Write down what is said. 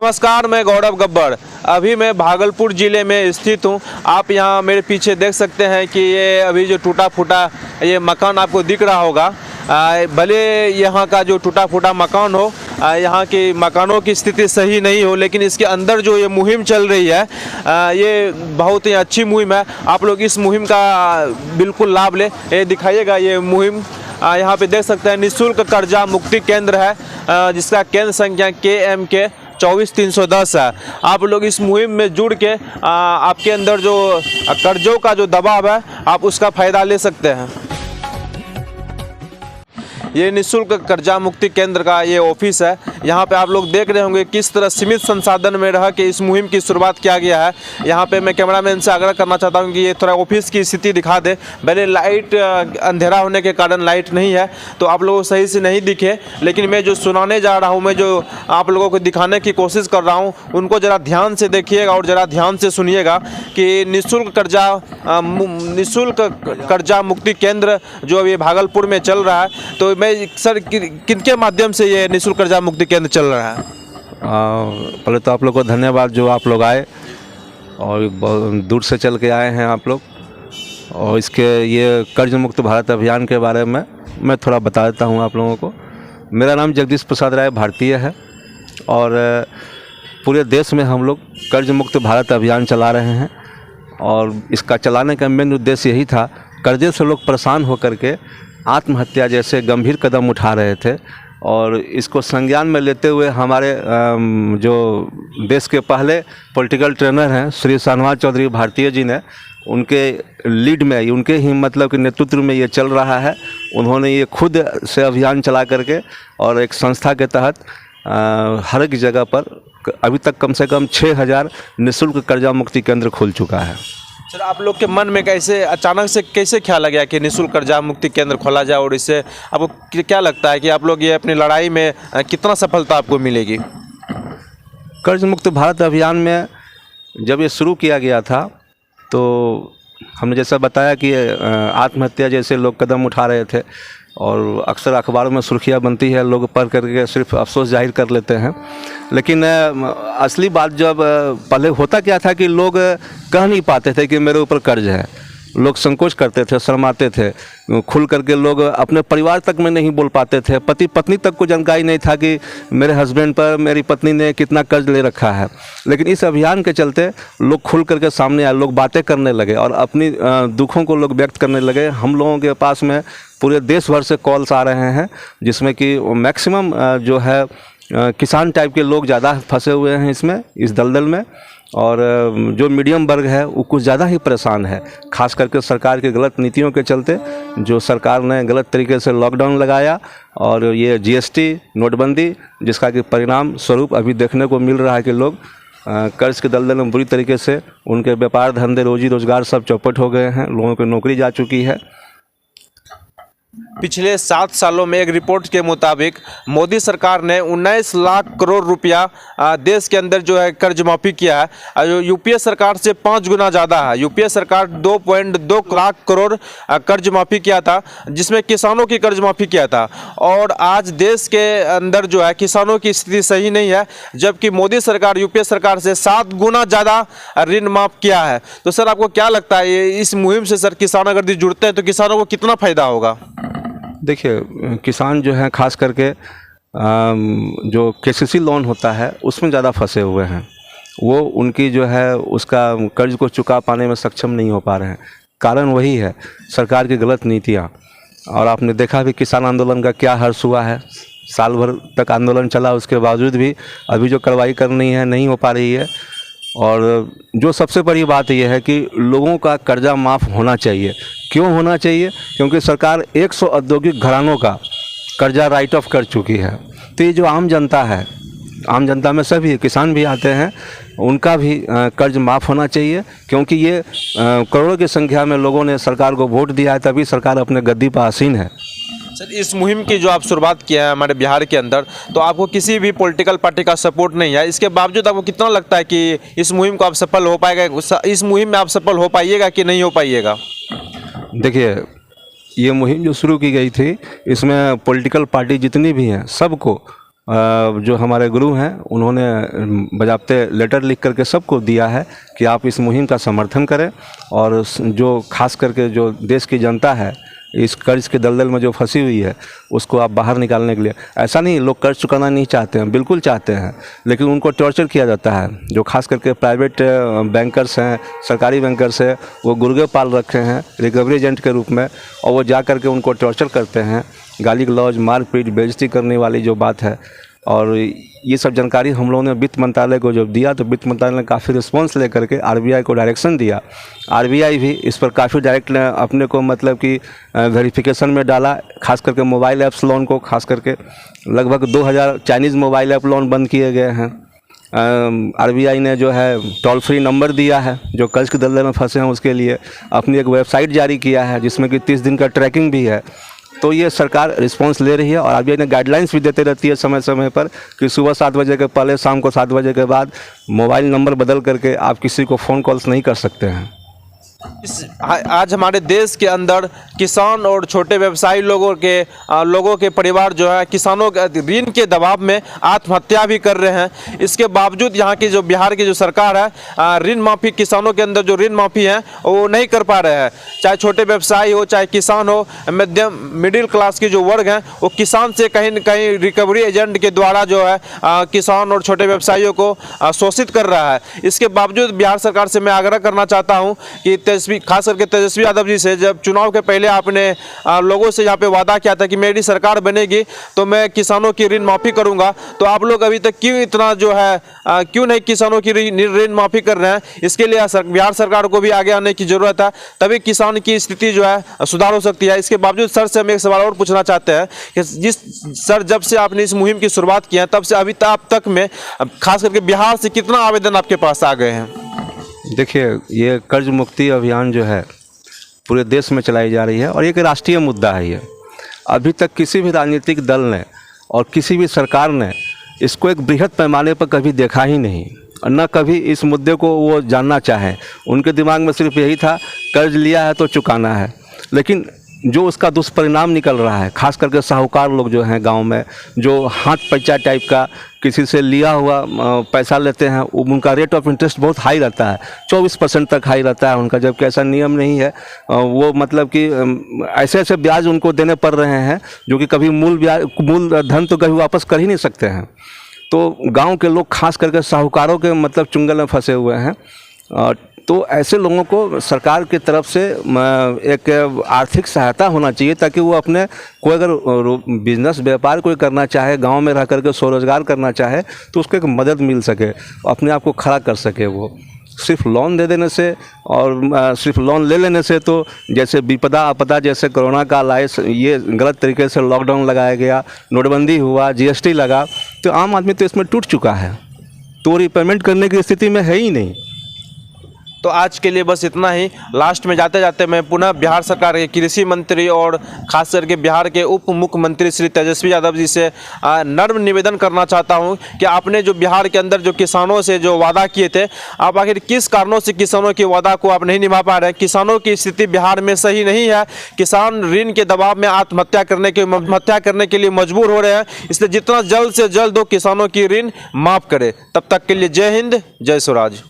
नमस्कार, मैं गौरव गब्बर। अभी मैं भागलपुर ज़िले में स्थित हूँ। आप यहाँ मेरे पीछे देख सकते हैं कि ये अभी जो टूटा फूटा ये मकान आपको दिख रहा होगा। भले यहाँ का जो टूटा फूटा मकान हो, यहाँ की मकानों की स्थिति सही नहीं हो, लेकिन इसके अंदर जो ये मुहिम चल रही है ये बहुत ही अच्छी मुहिम है। आप लोग इस मुहिम का बिल्कुल लाभ लें। ये दिखाइएगा ये मुहिम, यहाँ पे देख सकते हैं निःशुल्क कर्जा मुक्ति केंद्र है, जिसका केंद्र संख्या KMK 24310 है। आप लोग इस मुहिम में जुड़ के आपके अंदर जो कर्जों का जो दबाव है आप उसका फ़ायदा ले सकते हैं। ये निःशुल्क कर्जा मुक्ति केंद्र का ये ऑफिस है। यहाँ पे आप लोग देख रहे होंगे किस तरह सीमित संसाधन में रह के इस मुहिम की शुरुआत किया गया है। यहाँ पे मैं कैमरामैन से आग्रह करना चाहता हूँ कि ये थोड़ा ऑफिस की स्थिति दिखा दे। भले लाइट अंधेरा होने के कारण लाइट नहीं है तो आप लोगों को सही से नहीं दिखे, लेकिन मैं जो सुनाने जा रहा हूँ, मैं जो आप लोगों को दिखाने की कोशिश कर रहा हूँ, उनको ज़रा ध्यान से देखिएगा और ज़रा ध्यान से सुनिएगा कि निःशुल्क कर्जा मुक्ति केंद्र जो अभी भागलपुर में चल रहा है, तो मैं सर किनके माध्यम से ये निःशुल्क कर्जा मुक्ति केंद्र चल रहा है? पहले तो आप लोग को धन्यवाद जो आप लोग आए और बहुत दूर से चल के आए हैं आप लोग। और इसके ये कर्ज मुक्त भारत अभियान के बारे में मैं थोड़ा बता देता हूँ आप लोगों को। मेरा नाम जगदीश प्रसाद राय भारतीय है और पूरे देश में हम लोग कर्ज मुक्त भारत अभियान चला रहे हैं। और इसका चलाने का मेन उद्देश्य यही था, कर्जे से लोग परेशान होकर के आत्महत्या जैसे गंभीर कदम उठा रहे थे, और इसको संज्ञान में लेते हुए हमारे जो देश के पहले पॉलिटिकल ट्रेनर हैं श्री शाहनवाज चौधरी भारतीय जी ने, उनके लीड में, उनके ही मतलब के नेतृत्व में ये चल रहा है। उन्होंने ये खुद से अभियान चला करके और एक संस्था के तहत हर एक जगह पर अभी तक कम से कम 6000 निःशुल्क कर्जा मुक्ति केंद्र खुल चुका है। सर, आप लोग के मन में कैसे अचानक से कैसे ख्याल आ गया कि निःशुल्क कर्जा मुक्ति केंद्र खोला जाए, और इससे आपको क्या लगता है कि आप लोग ये अपनी लड़ाई में कितना सफलता आपको मिलेगी? कर्ज मुक्त भारत अभियान में जब ये शुरू किया गया था तो हमने जैसा बताया कि आत्महत्या जैसे लोग कदम उठा रहे थे, और अक्सर अखबारों में सुर्खियाँ बनती है, लोग पढ़ करके सिर्फ अफसोस जाहिर कर लेते हैं। लेकिन असली बात जब पहले होता क्या था कि लोग कह नहीं पाते थे कि मेरे ऊपर कर्ज है। लोग संकोच करते थे, शर्माते थे, खुल करके लोग अपने परिवार तक में नहीं बोल पाते थे। पति पत्नी तक को जानकारी नहीं था कि मेरे हस्बैंड पर मेरी पत्नी ने कितना कर्ज ले रखा है। लेकिन इस अभियान के चलते लोग खुल करके सामने आए, लोग बातें करने लगे और अपनी दुखों को लोग व्यक्त करने लगे। हम लोगों के पास में पूरे देश भर से कॉल्स आ रहे हैं, जिसमें कि मैक्सिमम जो है किसान टाइप के लोग ज़्यादा फंसे हुए हैं इसमें, इस दलदल में। और जो मीडियम वर्ग है वो कुछ ज़्यादा ही परेशान है, खास करके सरकार की गलत नीतियों के चलते। जो सरकार ने गलत तरीके से लॉकडाउन लगाया और ये GST नोटबंदी, जिसका कि परिणाम स्वरूप अभी देखने को मिल रहा है कि लोग कर्ज के दलदल में बुरी तरीके से उनके व्यापार धंधे रोजी रोजगार सब चौपट हो गए हैं, लोगों की नौकरी जा चुकी है। पिछले 7 सालों में एक रिपोर्ट के मुताबिक मोदी सरकार ने 19 लाख करोड़ रुपया देश के अंदर जो है कर्ज माफ़ी किया है, जो यूपीए सरकार से 5 गुना ज़्यादा है। यूपीए सरकार 2.2 लाख करोड़ कर्ज माफ़ी किया था, जिसमें किसानों की कर्ज माफ़ी किया था। और आज देश के अंदर जो है किसानों की स्थिति सही नहीं है, जबकि मोदी सरकार यूपीए सरकार से 7 गुना ज़्यादा ऋण माफ़ किया है। तो सर, आपको क्या लगता है इस मुहिम से सर किसान अगर जुड़ते हैं तो किसानों को कितना फ़ायदा होगा? देखिए, किसान जो हैं खास करके जो KCC लोन होता है उसमें ज़्यादा फंसे हुए हैं। वो उनकी जो है उसका कर्ज को चुका पाने में सक्षम नहीं हो पा रहे हैं। कारण वही है, सरकार की गलत नीतियाँ। और आपने देखा भी किसान आंदोलन का क्या हर्ष हुआ है। साल भर तक आंदोलन चला, उसके बावजूद भी अभी जो कार्रवाई करनी है नहीं हो पा रही है। और जो सबसे बड़ी बात यह है कि लोगों का कर्जा माफ़ होना चाहिए। क्यों होना चाहिए? क्योंकि सरकार 100 औद्योगिक घरानों का कर्जा राइट ऑफ कर चुकी है। तो ये जो आम जनता है, आम जनता में सभी किसान भी आते हैं, उनका भी कर्ज माफ़ होना चाहिए। क्योंकि ये करोड़ों की संख्या में लोगों ने सरकार को वोट दिया है, तभी सरकार अपने गद्दी पर आसीन है। सर, इस मुहिम की जो आप शुरुआत किया है हमारे बिहार के अंदर, तो आपको किसी भी पॉलिटिकल पार्टी का सपोर्ट नहीं है। इसके बावजूद आपको कितना लगता है कि इस मुहिम को आप सफल हो पाएगा, इस मुहिम में आप सफल हो पाइएगा कि नहीं हो पाइएगा? देखिए, ये मुहिम जो शुरू की गई थी, इसमें पॉलिटिकल पार्टी जितनी भी हैं सबको जो हमारे गुरु हैं उन्होंने बजाबते लेटर लिख करके सबको दिया है कि आप इस मुहिम का समर्थन करें और जो खास करके जो देश की जनता है इस कर्ज के दलदल में जो फंसी हुई है उसको आप बाहर निकालने के लिए, ऐसा नहीं लोग कर्ज चुकाना नहीं चाहते हैं, बिल्कुल चाहते हैं, लेकिन उनको टॉर्चर किया जाता है। जो खास करके प्राइवेट बैंकर्स हैं, सरकारी बैंकर्स हैं, वो गुर्गे पाल रखे हैं रिकवरी एजेंट के रूप में, और वो जा करके उनको टॉर्चर करते हैं, गाली गलौज, मारपीट, बेइज्जती करने वाली जो बात है। और ये सब जानकारी हम लोगों ने वित्त मंत्रालय को जब दिया तो वित्त मंत्रालय ने काफ़ी रिस्पॉन्स लेकर के आरबीआई को डायरेक्शन दिया। आरबीआई भी इस पर काफ़ी डायरेक्ट अपने को मतलब कि वेरिफिकेशन में डाला, खास करके मोबाइल ऐप्स लोन को, खास करके लगभग 2000 चाइनीज़ मोबाइल ऐप लोन बंद किए गए हैं। आरबीआई ने जो है टोल फ्री नंबर दिया है जो कर्ज के दलदल में फंसे हैं उसके लिए, अपनी एक वेबसाइट जारी किया है जिसमें कि 30 दिन का ट्रैकिंग भी है। तो ये सरकार रिस्पांस ले रही है और आरबीआई ने गाइडलाइंस भी देते रहती है समय समय पर कि सुबह 7 बजे के पहले शाम को 7 बजे के बाद मोबाइल नंबर बदल करके आप किसी को फ़ोन कॉल्स नहीं कर सकते हैं। आज हमारे देश के अंदर किसान और छोटे व्यवसायी लोगों के परिवार जो है किसानों के ऋण के दबाव में आत्महत्या भी कर रहे हैं। इसके बावजूद यहाँ की जो बिहार की जो सरकार है ऋण माफ़ी, किसानों के अंदर जो ऋण माफ़ी है वो नहीं कर पा रहे हैं। चाहे छोटे व्यवसायी हो, चाहे किसान हो, मध्यम मिडिल क्लास की जो वर्ग हैं वो किसान से कहीं न कहीं रिकवरी एजेंट के द्वारा जो है किसान और छोटे व्यवसायियों को शोषित कर रहा है। इसके बावजूद बिहार सरकार से मैं आग्रह करना चाहता हूँ कि खास करके तेजस्वी यादव जी से, जब चुनाव के पहले आपने लोगों से यहाँ पे वादा किया था कि मेरी सरकार बनेगी तो मैं किसानों की ऋण माफ़ी करूंगा, तो आप लोग अभी तक क्यों इतना जो है क्यों नहीं किसानों की ऋण माफ़ी कर रहे हैं? इसके लिए बिहार सरकार को भी आगे आने की ज़रूरत है, तभी किसान की स्थिति जो है सुधार हो सकती है। इसके बावजूद सर से हम एक सवाल और पूछना चाहते हैं कि सर जब से आपने इस मुहिम की शुरुआत की है तब से अभी तक में खास करके बिहार से कितना आवेदन आपके पास आ गए हैं? देखिए, ये कर्ज मुक्ति अभियान जो है पूरे देश में चलाई जा रही है और एक राष्ट्रीय मुद्दा है। ये अभी तक किसी भी राजनीतिक दल ने और किसी भी सरकार ने इसको एक बृहद पैमाने पर कभी देखा ही नहीं, और न कभी इस मुद्दे को वो जानना चाहें। उनके दिमाग में सिर्फ यही था कर्ज लिया है तो चुकाना है। लेकिन जो उसका दुष्परिणाम निकल रहा है, खास करके साहूकार लोग जो हैं गांव में, जो हाथ पैसा टाइप का किसी से लिया हुआ पैसा लेते हैं, उनका रेट ऑफ इंटरेस्ट बहुत हाई रहता है, 24% तक हाई रहता है उनका, जबकि ऐसा नियम नहीं है। वो मतलब कि ऐसे ऐसे ब्याज उनको देने पड़ रहे हैं जो कि कभी मूल धन तो कभी वापस कर ही नहीं सकते हैं। तो गाँव के लोग खास करके साहूकारों के मतलब चुंगल में फंसे हुए हैं। तो ऐसे लोगों को सरकार की तरफ से एक आर्थिक सहायता होना चाहिए ताकि वो अपने कोई अगर बिजनेस व्यापार कोई करना चाहे, गांव में रह करके स्वरोजगार करना चाहे तो उसको एक मदद मिल सके, अपने आप को खड़ा कर सके। वो सिर्फ लोन दे देने से और सिर्फ लोन ले लेने से तो जैसे विपदा आपदा जैसे कोरोना का लाइस ये गलत तरीके से लॉकडाउन लगाया गया, नोटबंदी हुआ, जीएसटी लगा, तो आम आदमी तो इसमें टूट चुका है, तो रिपेमेंट करने की स्थिति में है ही नहीं। तो आज के लिए बस इतना ही। लास्ट में जाते जाते मैं पुनः बिहार सरकार के कृषि मंत्री और खास करके बिहार के उप मुख्यमंत्री श्री तेजस्वी यादव जी से नर्म निवेदन करना चाहता हूं कि आपने जो बिहार के अंदर जो किसानों से जो वादा किए थे, आप आखिर किस कारणों से किसानों के वादा को आप नहीं निभा पा रहे हैं? किसानों की स्थिति बिहार में सही नहीं है, किसान ऋण के दबाव में आत्महत्या करने के लिए मजबूर हो रहे हैं। इसलिए जितना जल्द से जल्द हो किसानों की ऋण माफ़ करें। तब तक के लिए जय हिंद, जय स्वराज।